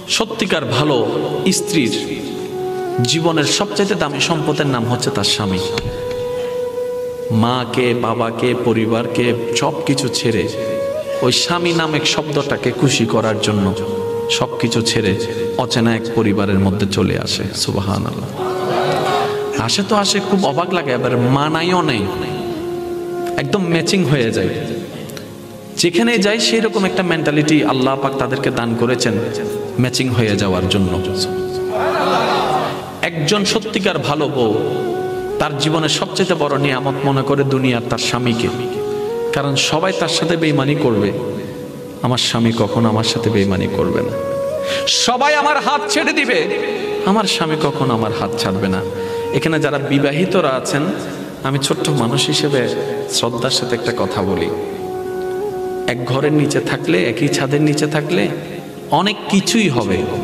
সত্যিকার ভালো স্ত্রীর জীবনের সবচেয়ে দামি সম্পদের নাম হচ্ছে তার স্বামী। মাকে, বাবাকে, পরিবারকে সব কিছু ছেড়ে ওই স্বামী নামক শব্দটাকে খুশি করার জন্য সবকিছু ছেড়ে অচেনা এক পরিবারের মধ্যে চলে আসে। সুবহানাল্লাহ। আসে তো আসে, খুব অবাক লাগে, এবার মানাইও নেই, একদম ম্যাচিং হয়ে যায়। যেখানে যাই সেই রকম একটা মেন্টালিটি আল্লাহ পাক তাদেরকে দান করেছেন ম্যাচিং হয়ে যাওয়ার জন্য। একজন সত্যিকার ভালো বউ তার জীবনের সবচেয়ে বড় নিয়ামত মনে করে দুনিয়ার তার স্বামীকে। কারণ সবাই তার সাথে বেঈমানি করবে, আমার স্বামী কখনো আমার সাথে বেঈমানি করবে না। সবাই আমার হাত ছেড়ে দিবে, আমার স্বামী কখনো আমার হাত ছাড়বে না। এখানে যারা বিবাহিতরা আছেন, আমি ছোট্ট মানুষ হিসেবে শ্রদ্ধার সাথে একটা কথা বলি। এক ঘরের নিচে থাকলে, একই ছাদের নিচে থাকলে অনেক কিছুই হবে।